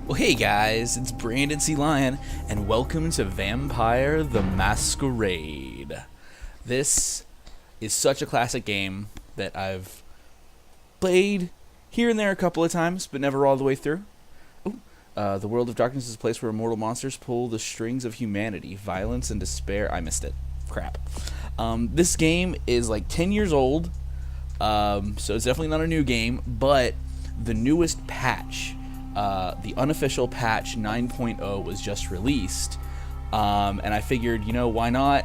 Well, hey guys, it's Brandon C. Lyon, and welcome to Vampire the Masquerade. This is such a classic game that I've played here and there a couple of times, but never all the way through. The world of darkness is a place where immortal monsters pull the strings of humanity, violence and despair. I missed it. Crap. This game is like 10 years old, so it's definitely not a new game, but the newest patch, the unofficial patch 9.0 was just released, and I figured, why not?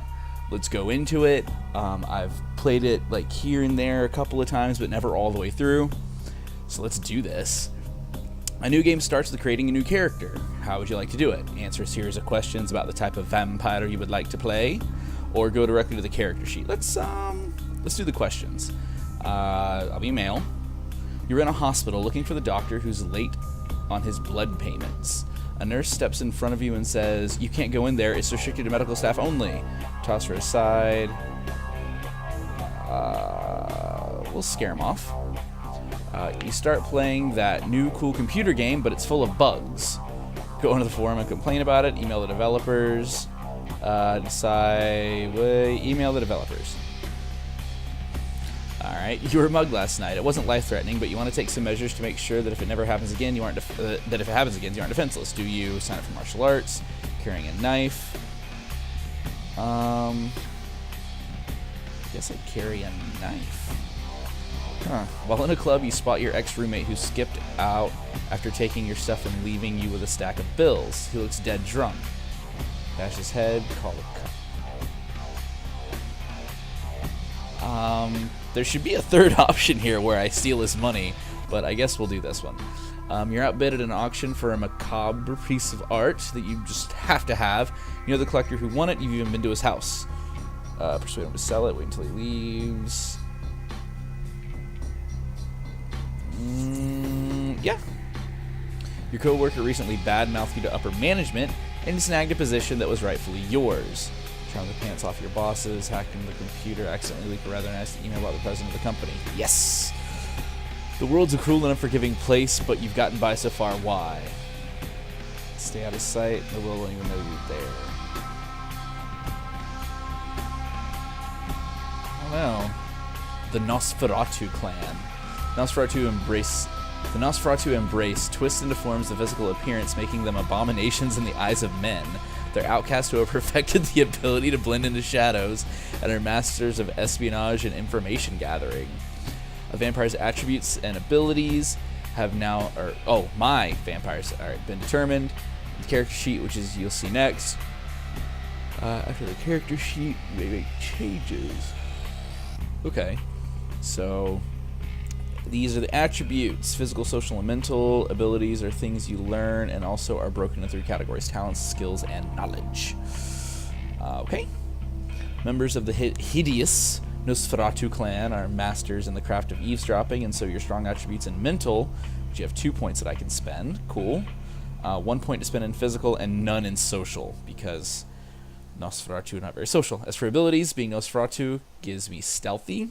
Let's go into it. I've played it like here and there a couple of times, but never all the way through, so let's do this. A new game starts with creating a new character. How would you like to do it? Answer a series of questions about the type of vampire you would like to play, or go directly to the character sheet. Let's do the questions. I'll be male. You're in a hospital looking for the doctor who's late on his blood payments. A nurse steps in front of you and says, "You can't go in there, it's restricted to medical staff only." Toss her aside. We'll scare him off. You start playing that new cool computer game, but it's full of bugs. Go into the forum and complain about it. Email the developers. Email the developers. Alright, you were mugged last night. It wasn't life-threatening, but you want to take some measures to make sure that if it never happens again, you aren't you aren't defenseless. Do you sign up for martial arts? Carrying a knife? Guess I'd carry a knife. While in a club, you spot your ex-roommate who skipped out after taking your stuff and leaving you with a stack of bills. He looks dead drunk. Bash his head, call the cop. There should be a third option here where I steal his money, but I guess we'll do this one. You're outbid at an auction for a macabre piece of art that you just have to have. You know the collector who won it, you've even been to his house. Persuade him to sell it, wait until he leaves. Yeah. Your coworker recently badmouthed you to upper management and snagged a position that was rightfully yours. Charm the pants off your bosses, hacked into the computer, accidentally leak a rather nasty email about the president of the company. Yes! The world's a cruel and unforgiving place, but you've gotten by so far. Why? Stay out of sight. The world won't even know you're there. I don't know. The Nosferatu clan. The Nosferatu embrace twists and deforms the physical appearance, making them abominations in the eyes of men. They're outcasts who have perfected the ability to blend into shadows and are masters of espionage and information gathering. A vampire's attributes and abilities have now, my vampires, been determined. The character sheet, which is you'll see next. After the character sheet, we make changes. Okay, so these are the attributes. Physical, social, and mental abilities are things you learn and also are broken into three categories: talents, skills, and knowledge. Okay. Members of the hideous Nosferatu clan are masters in the craft of eavesdropping, and so your strong attributes in mental, which you have 2 points that I can spend. Cool. 1 point to spend in physical and none in social, because Nosferatu are not very social. As for abilities, being Nosferatu gives me stealthy.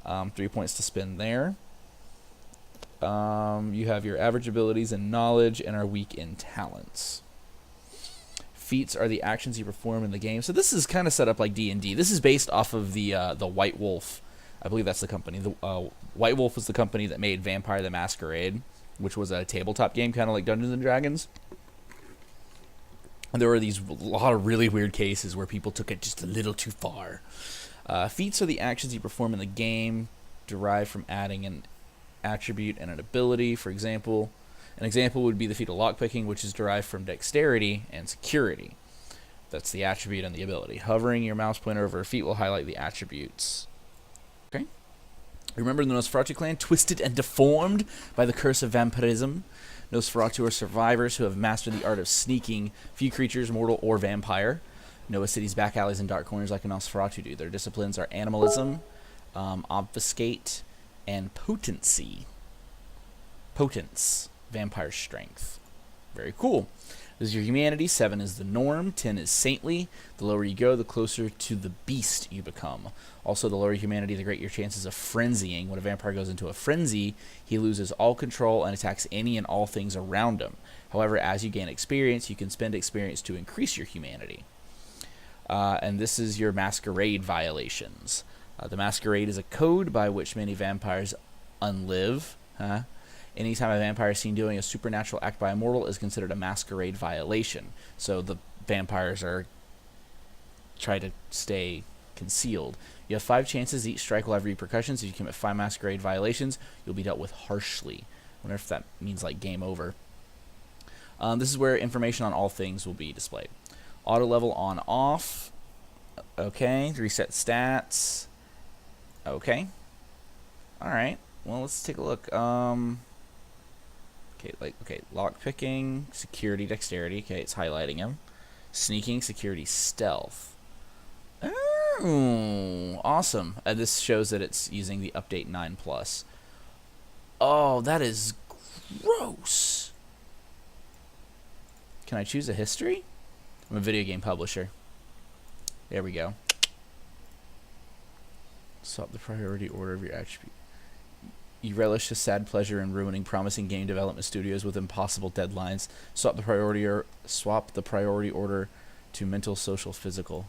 3 points to spend there. You have your average abilities and knowledge and are weak in talents. Feats are the actions you perform in the game. So this is kind of set up like D&D. This is based off of the White Wolf. I believe that's the company. The White Wolf was the company that made Vampire the Masquerade, which was a tabletop game kind of like Dungeons and Dragons. And there were a lot of really weird cases where people took it just a little too far. Feats are the actions you perform in the game, derived from adding an attribute and an ability. For example, an example would be the feat of lockpicking, which is derived from dexterity and security. That's the attribute and the ability. Hovering your mouse pointer over a feat will highlight the attributes. Okay. Remember the Nosferatu clan, twisted and deformed by the curse of vampirism. Nosferatu are survivors who have mastered the art of sneaking few creatures, mortal or vampire. Know a city's back alleys and dark corners like a Nosferatu do. Their disciplines are animalism, obfuscate, and potency. Potence. Vampire strength. Very cool. This is your humanity. 7 is the norm. 10 is saintly. The lower you go, the closer to the beast you become. Also, the lower humanity, the greater your chances of frenzying. When a vampire goes into a frenzy, he loses all control and attacks any and all things around him. However, as you gain experience, you can spend experience to increase your humanity. And this is your Masquerade violations. The Masquerade is a code by which many vampires unlive. Anytime a vampire is seen doing a supernatural act by a mortal is considered a Masquerade violation. So the vampires are trying to stay concealed. You have 5 chances. Each strike will have repercussions. If you commit 5 Masquerade violations, you'll be dealt with harshly. I wonder if that means like game over. This is where information on all things will be displayed. Auto level on off. Okay. Reset stats. Okay. Alright. Well, let's take a look. Okay, lock picking, security, dexterity. Okay, it's highlighting him. Sneaking, security, stealth. Oh, awesome. This shows that it's using the update 9+. Oh, that is gross. Can I choose a history? I'm a video game publisher. There we go. Swap the priority order of your attribute. You relish the sad pleasure in ruining promising game development studios with impossible deadlines. Swap the priority order to mental, social, physical.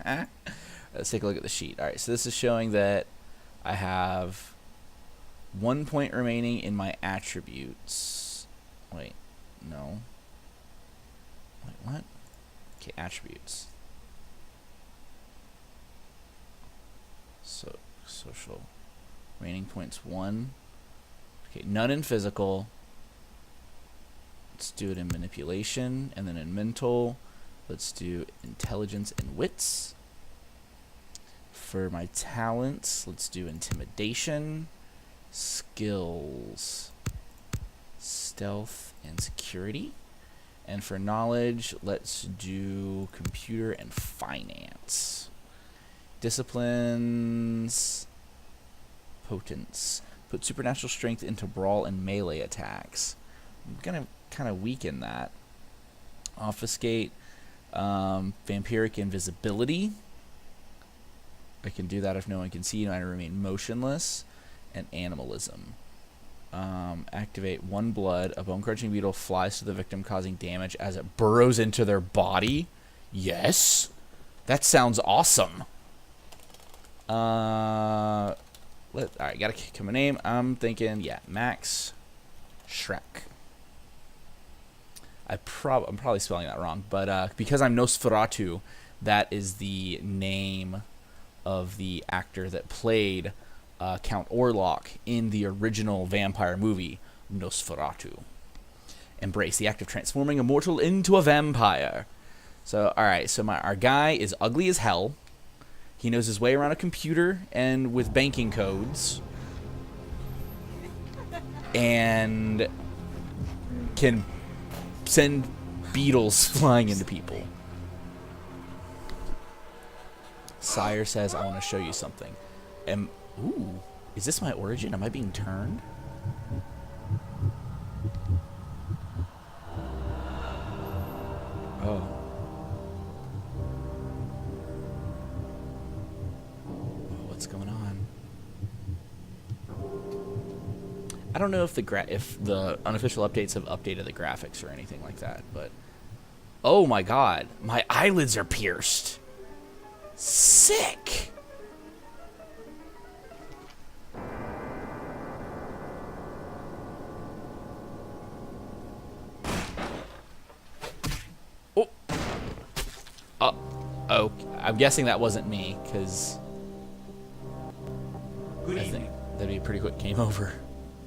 Let's take a look at the sheet. All right, so this is showing that I have 1 point remaining in my attributes. Wait, no. Wait, what? Okay, attributes. So, social. Remaining points 1. Okay, none in physical. Let's do it in manipulation. And then in mental, let's do intelligence and wits. For my talents, let's do intimidation, skills, stealth, and security. And for knowledge, let's do computer and finance. Disciplines, potence. Put supernatural strength into brawl and melee attacks. I'm gonna kind of weaken that. Obfuscate, vampiric invisibility. I can do that if no one can see you and I remain motionless. And animalism. Activate 1 blood. A bone-crunching beetle flies to the victim, causing damage as it burrows into their body. Yes! That sounds awesome. Alright, gotta kick him a name. I'm thinking, yeah, Max Shrek. I'm probably spelling that wrong, but because I'm Nosferatu, that is the name of the actor that played Count Orlok in the original vampire movie, Nosferatu. Embrace the act of transforming a mortal into a vampire. So, alright, so our guy is ugly as hell. He knows his way around a computer and with banking codes. And can send beetles flying into people. Sire says, I want to show you something. Ooh, is this my origin? Am I being turned? Oh. What's going on? I don't know if the unofficial updates have updated the graphics or anything like that, but oh my god, my eyelids are pierced. Sick. Oh, I'm guessing that wasn't me, because I think that'd be a pretty quick game over.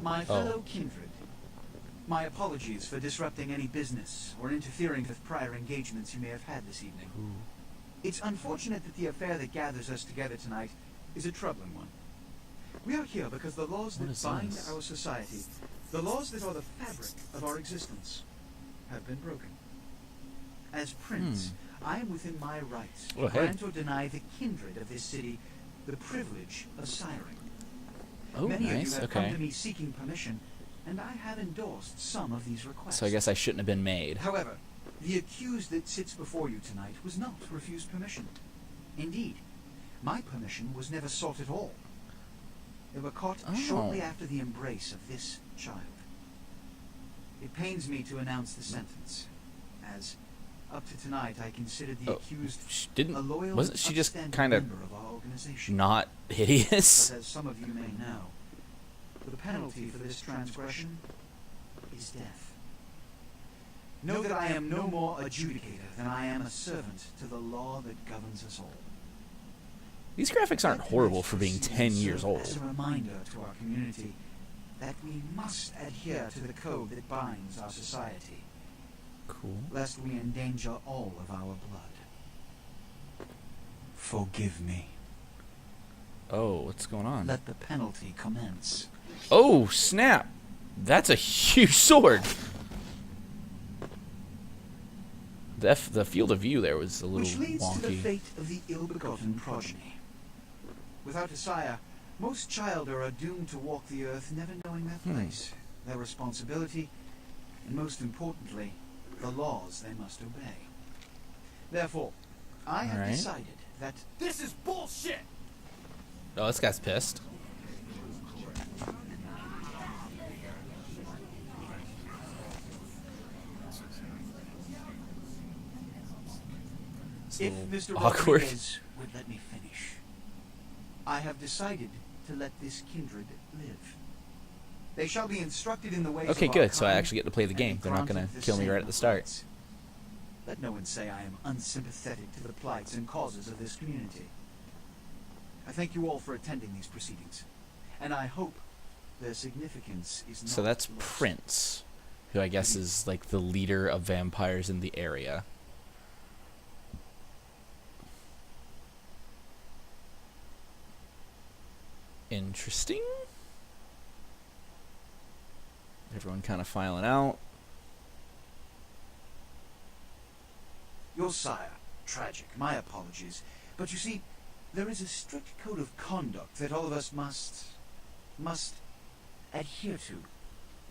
My fellow kindred, my apologies for disrupting any business or interfering with prior engagements you may have had this evening. Ooh. It's unfortunate that the affair that gathers us together tonight is a troubling one. We are here because the laws that bind our society, the laws that are the fabric of our existence, have been broken. As Prince, I am within my rights to grant or deny the kindred of this city the privilege of siring. Oh, Many nice. of you have come to me seeking permission and I have endorsed some of these requests. So I guess I shouldn't have been made. However, the accused that sits before you tonight was not refused permission. Indeed, my permission was never sought at all. They were caught shortly after the embrace of this child. It pains me to announce the sentence, as up to tonight I considered the accused a loyal, wasn't she just kind member of our organization. not hideous? But as some of you may know, the penalty for this transgression is death. Know that I am no more adjudicator than I am a servant to the law that governs us all. These graphics aren't horrible for being 10 years old. As a reminder to our community that we must adhere to the code that binds our society, Cool. lest we endanger all of our blood. Forgive me. Oh, what's going on? Let the penalty commence. Oh, snap! That's a huge sword! The field of view there was a little Which leads to the wonky. fate of the ill-begotten progeny. Without a sire, most childer are doomed to walk the earth never knowing their place, their responsibility, and most importantly, the laws they must obey. Therefore, I have decided that this is bullshit! Oh, this guy's pissed. If Mr. Awkward. Rodriguez would let me finish, I have decided to let this kindred live. They shall be instructed in the ways Okay, of our good. So I kind, actually get to play the and game. be They're not going granted to the kill me same right at the start. rights. Let no one say I am unsympathetic to the plights and causes of this community. I thank you all for attending these proceedings, and I hope their significance is not So that's lost. Prince, who I guess is like the leader of vampires in the area. Interesting. Everyone kind of filing out. Your sire, tragic, my apologies. But you see, there is a strict code of conduct that all of us must adhere to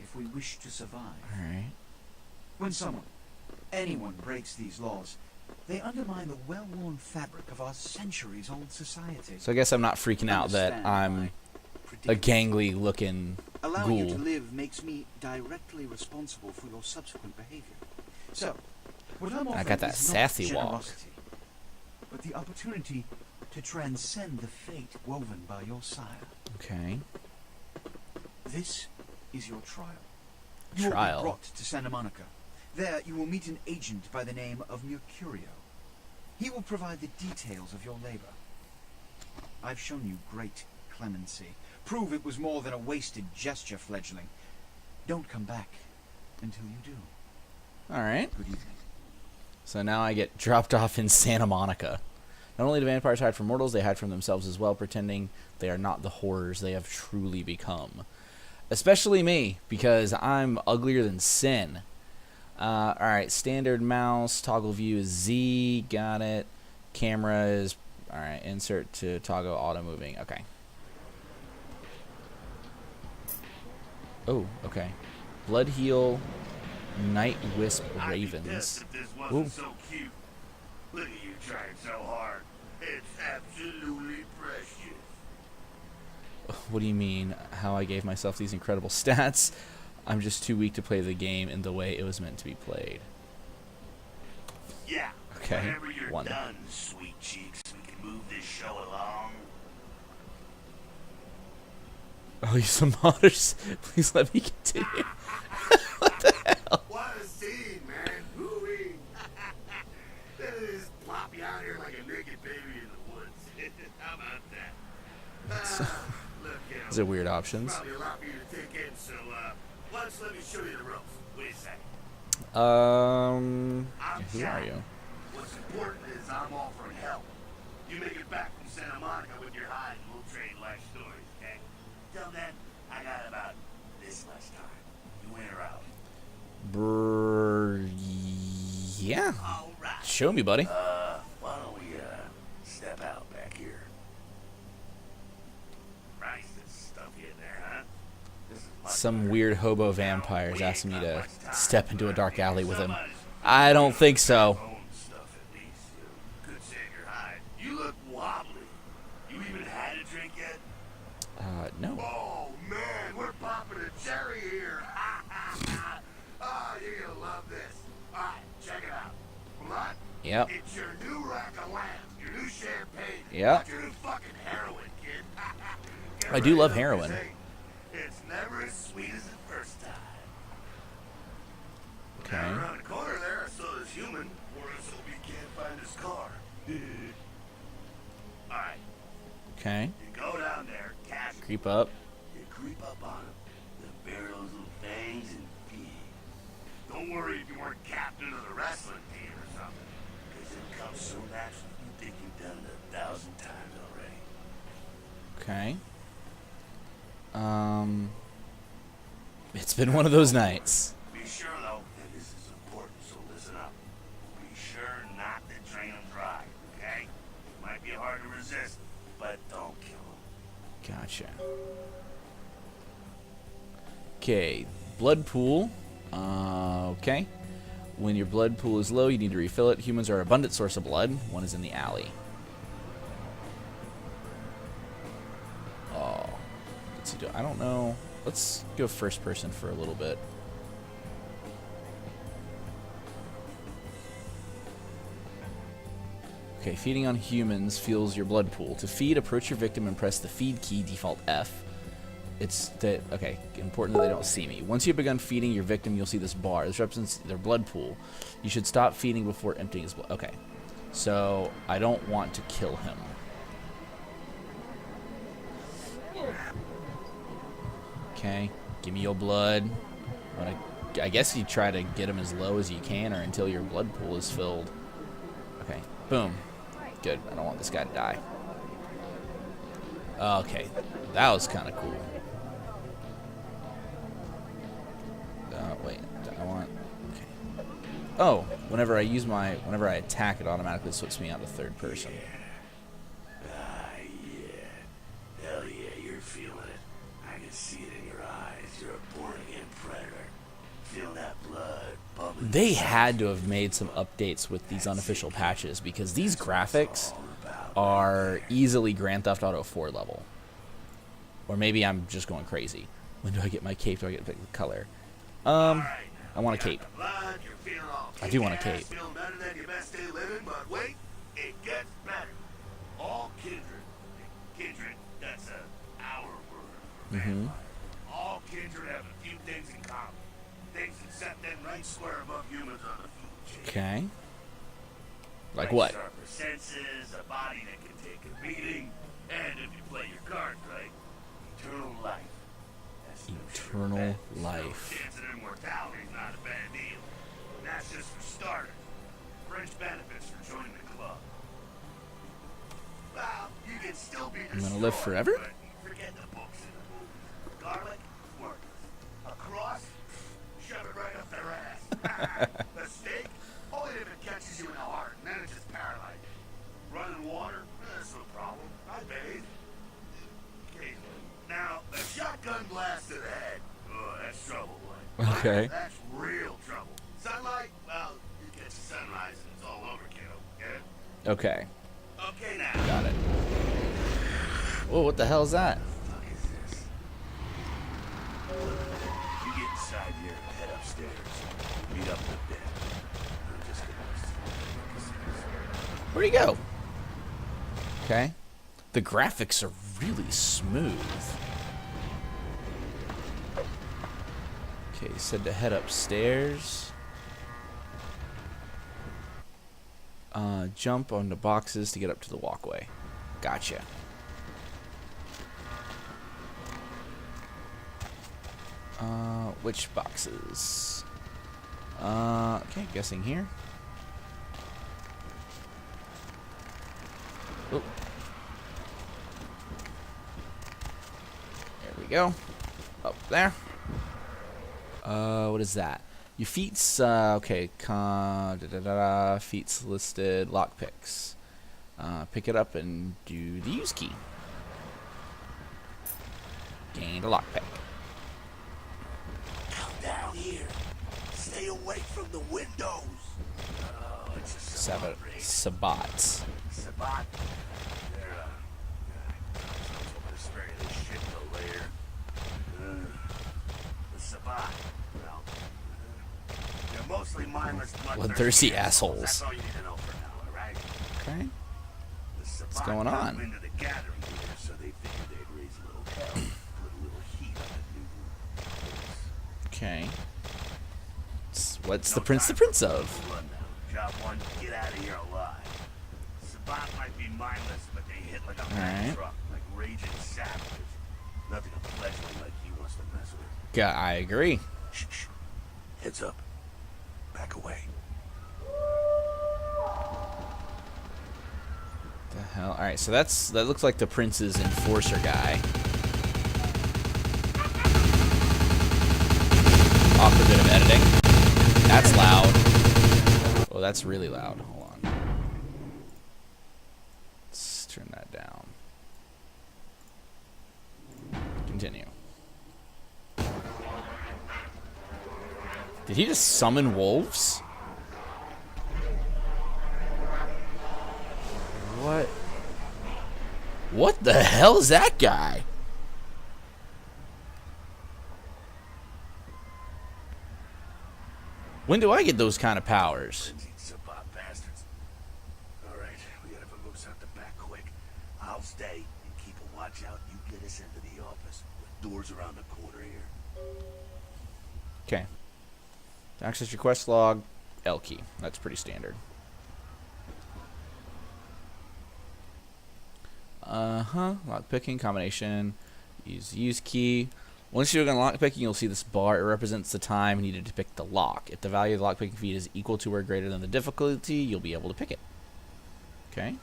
if we wish to survive. Alright. When someone, anyone breaks these laws, they undermine the well-worn fabric of our centuries-old society. So I guess I'm not freaking out that Understand I'm my a predicament. gangly looking Allowing you to ghoul. live makes me directly responsible for your subsequent behavior. So, what I'm offering got that is not sassy walk. generosity, but the opportunity to transcend the fate woven by your sire. Okay. This is your trial. You will Trial. be brought to Santa Monica. There you will meet an agent by the name of Mercurio. He will provide the details of your labor. I've shown you great clemency. Prove it was more than a wasted gesture, fledgling. Don't come back until you do. Alright. Good evening. So now I get dropped off in Santa Monica. Not only do vampires hide from mortals, they hide from themselves as well, pretending they are not the horrors they have truly become. Especially me, because I'm uglier than sin. Alright, standard mouse, toggle view is Z, got it. Camera is, alright, insert to toggle auto moving, okay. Oh, okay. Blood Heal, Night Wisp Ravens. If this Ooh. wasn't so cute. Look at you trying so hard. It's absolutely precious. What do you mean, how I gave myself these incredible stats? I'm just too weak to play the game in the way it was meant to be played. Yeah. Okay, Whenever you're one. done, sweet cheeks, we can move this show along. Oh, you some modders. Please let me continue. What the hell? What a scene, man. Hoo-wee. Just plop you out here like a naked baby in the woods. How about that? Look, These are weird options. Probably a lot for you to take in, so, why don't you let me show you the ropes? Wait a second. Who are you? What's important is I'm offering help. You make it back from Santa Monica with your hide and we'll trade life stories, okay? Till then, I got about this much time. You in or out? Yeah. All right. Show me, buddy. Why don't we, step out back here? Christ, there's stuff in there, huh? This is much some weird hobo vampire is asking me to step into a dark alley with him. I don't think so. You look wobbly. You even had a drink yet? No. Oh man, we're popping a cherry here. Oh, you're gonna love this. Alright, check it out. Blood? Yep. It's your new rack of lamb, your new champagne, Yep. your new fucking heroin, kid. Get I do ready love up, heroin. say, it's never as sweet as the first time. Okay. Now around the corner there, I saw this human, or so we can't find his car. Alright, Okay. you go down there, cash it. Creep up. You creep up on him, then bear those little fangs and feed. Don't worry if you weren't captain of the wrestling team or something, because it comes so naturally you think you've done it 1,000 times already. Okay. It's been one of those nights. Be sure though, and this is important, so listen up. Be sure not to drain him dry, okay? Might be hard to resist, but don't kill him. Gotcha. Okay, blood pool. Okay. When your blood pool is low, you need to refill it. Humans are an abundant source of blood. One is in the alley. Oh. What's he do? I don't know. Let's go first person for a little bit. Okay, feeding on humans fuels your blood pool. To feed, approach your victim and press the feed key, default F. It's that, okay, important that they don't see me. Once you've begun feeding your victim, you'll see this bar. This represents their blood pool. You should stop feeding before emptying his blood. Okay, so I don't want to kill him. Okay, give me your blood. I guess you try to get him as low as you can or until your blood pool is filled. Okay, boom. Good, I don't want this guy to die. Okay, that was kind of cool. Wait, I want... Okay. Oh, whenever I attack, it automatically switches me out to third person. Yeah. Hell yeah, you're feeling it. I can see it in your eyes. You're a born-again predator. Feel that blood bubbling. They had to have made some updates with these unofficial patches because these graphics are easily Grand Theft Auto 4 level. Or maybe I'm just going crazy. When do I get my cape? Do I get to pick the color? I want a cape. I do want a cape. Feeling better than your best day living, but wait, it gets better. All kindred, that's our word. All kindred have a few things in common. Things that set them right square above humans on the food chain. Okay. Like what? Sharper senses, a body that can take a beating, and if you play your cards right, eternal life. That's no Eternal sure bet. life. No chance of immortality is not a bad deal. And that's just for starters. Fringe benefits for joining the club. Well, you can still be I'm gonna live forever? but forget the books and the movies. Garlic, worthless. A cross, shove it right up their ass. A steak, only if it catches you in the heart, and then it just paralyzes you. Running water, that's no problem. I bathe. Occasionally. Now, a shotgun blast to the head, oh, that's trouble, boy. Okay. That's real trouble. Sunlight, well, you get to sunrise and it's all over, kiddo. Get it? Okay. Okay, now. Got it. Whoa, what the hell is that? Fuck is this? You get inside here and head upstairs. Meet up with Ben. I'm just gonna... Where'd he go? Okay. The graphics are really smooth. Okay, he said to head upstairs. Jump on the boxes to get up to the walkway. Gotcha. Which boxes? Okay, guessing here. Oh. There we go. Up there. What is that? Your feats, okay, feats listed, lockpicks. Pick it up and do the use key. Gained a lockpick. down here. Stay away from the windows. Oh, it's a Sabot. Sabots. Sabat. They're, this very this shit to layer. The Sabat. Well, they're mostly mindless, bloodthirsty assholes. That's all you need to know for now, alright? Okay. The Sabat What's going on? got wind of the gathering here, so they figured they'd raise a little hell, put a little heat on the new place. Okay. What's the prince of? Job one, get out of here alive. Sabat might be mindless, but they hit like a Alright. truck, like raging savages. Nothing a fledgling like he wants to mess with. Yeah, I agree. Shh, shh. Heads up. Back away. The hell? All right, so that looks like the prince's enforcer guy. Awkward bit of editing. That's loud. Oh, that's really loud. Hold on. Let's turn that down. Continue. Did he just summon wolves? What? What the hell is that guy? When do I get those kind of powers? Sabat bastards. Alright, we gotta move out the back quick. I'll stay and keep a watch out. You get us into the office. The door's around the corner here. Okay. To access your quest log, L key. That's pretty standard. Lock picking combination. Use key. Once you look on lock picking, you'll see this bar. It represents the time needed to pick the lock. If the value of the lock picking feat is equal to or greater than the difficulty, you'll be able to pick it. Okay.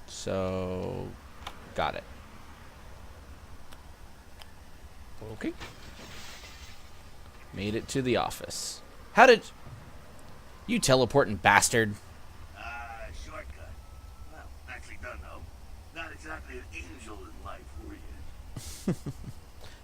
So, got it. Okay. Made it to the office. How did you teleporting bastard? Shortcut. Well, nicely done, though. Not exactly an angel in life, were you?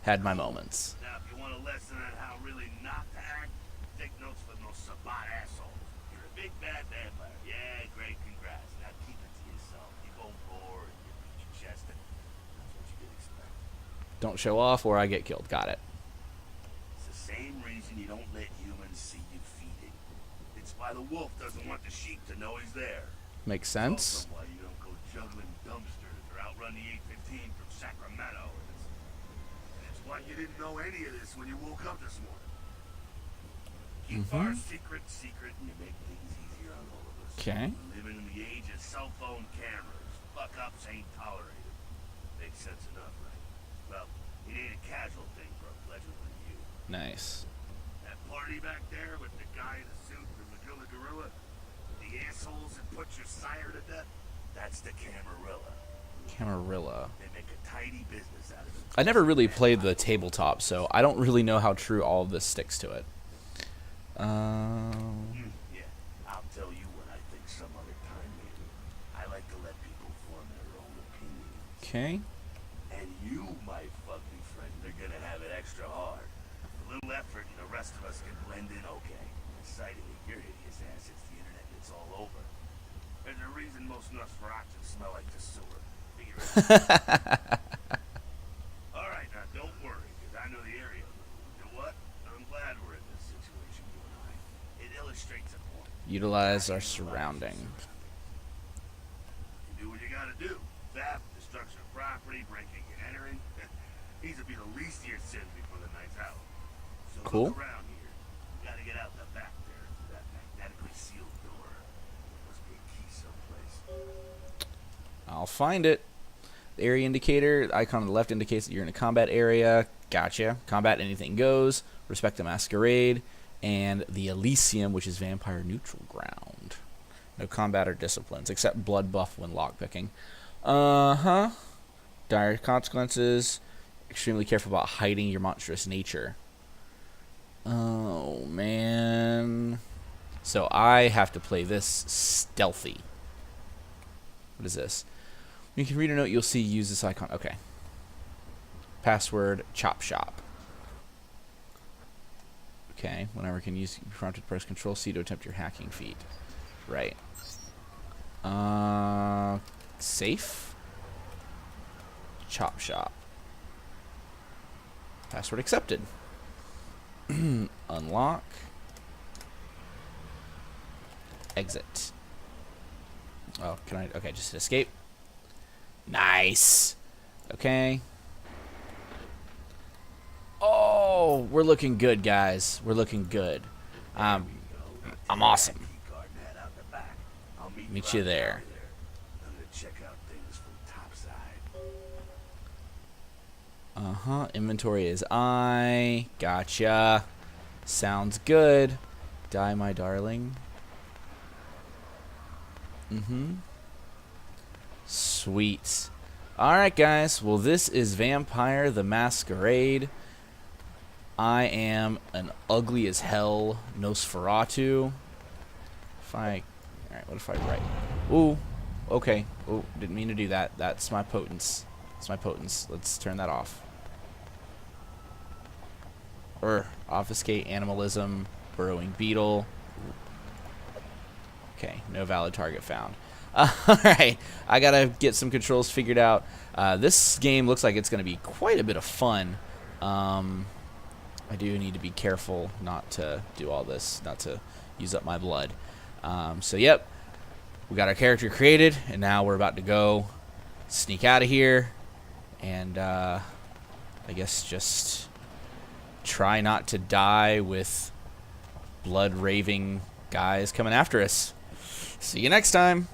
Had my moments. Now, if you want a lesson on how really not to act, take notes from those Sabat assholes. You're a big bad vampire. Yeah, great, congrats. Now keep it to yourself. You go roar and you beat your chest, and that's what you can expect. Don't show off or I get killed. Got it. It's the same reason you don't let humans see you feeding. It's why the wolf doesn't want the sheep to know he's there. Makes sense. Also why you don't go juggling dumpsters or outrun the 815 from Sacramento. And it's why you didn't know any of this when you woke up this morning. Keep our secret, and you make things easier on all of us. Okay. We're living in the age of cell phone cameras. Fuck-ups ain't tolerated. Makes sense enough, right? Well, it ain't a casual thing for a pleasure like you. Nice. That party back there with the guy in the suit from the Gorilla, the assholes that put your sire to death, that's the Camarilla. Camarilla. They make a tidy business out of it. I never really played the tabletop, so I don't really know how true all of this sticks to it. Yeah, I'll tell you what I think some other time, maybe. I like to let people form their own opinions. Okay. And you, my fugly friend, are gonna have it extra hard. A little effort and the rest of us can blend in okay. The sight of your hideous ass hits the internet and it's all over. There's a reason most Nosferatu smell like the sewer. Figure it out. Alright, now don't worry, because I know the area. You know what? I'm glad we're in this situation, you and I. It illustrates a point. Utilize our surroundings. You do what you gotta do. Theft, destruction of property, breaking and entering. These would be the least of your sins before the night's out. So Cool. look around here. You gotta get out the back there through that magnetically sealed door. There must be a key someplace. I'll find it. The area indicator, the icon on the left indicates that you're in a combat area. Gotcha. Combat, anything goes. Respect the Masquerade. And the Elysium, which is vampire neutral ground. No combat or disciplines, except blood buff when lockpicking. Dire consequences. Extremely careful about hiding your monstrous nature. Oh, man. So I have to play this stealthy. What is this? When you can read a note, you'll see use this icon. Okay. Password chop shop. Okay, whenever can use prompted press Control C to attempt your hacking feat. Right. Safe. Chop shop. Password accepted. Unlock. Exit. Oh, can I? Okay, just escape. Nice. Okay. Oh, we're looking good, guys. We're looking good. I'm awesome. Meet you there. I'm gonna check out things from topside. Inventory is I. Gotcha. Sounds good. Die, my darling. Sweet. Alright, guys. Well, this is Vampire the Masquerade. I am an ugly as hell Nosferatu. Alright, what if I write? Ooh. Okay. Oh, didn't mean to do that. That's my potence. That's my potence. Let's turn that off. Obfuscate, animalism, burrowing beetle. Okay, no valid target found. Alright, I gotta get some controls figured out. This game looks like it's gonna be quite a bit of fun. I do need to be careful not to do all this, not to use up my blood. So yep, we got our character created, and now we're about to go sneak out of here, and I guess just try not to die with blood-raving guys coming after us. See you next time.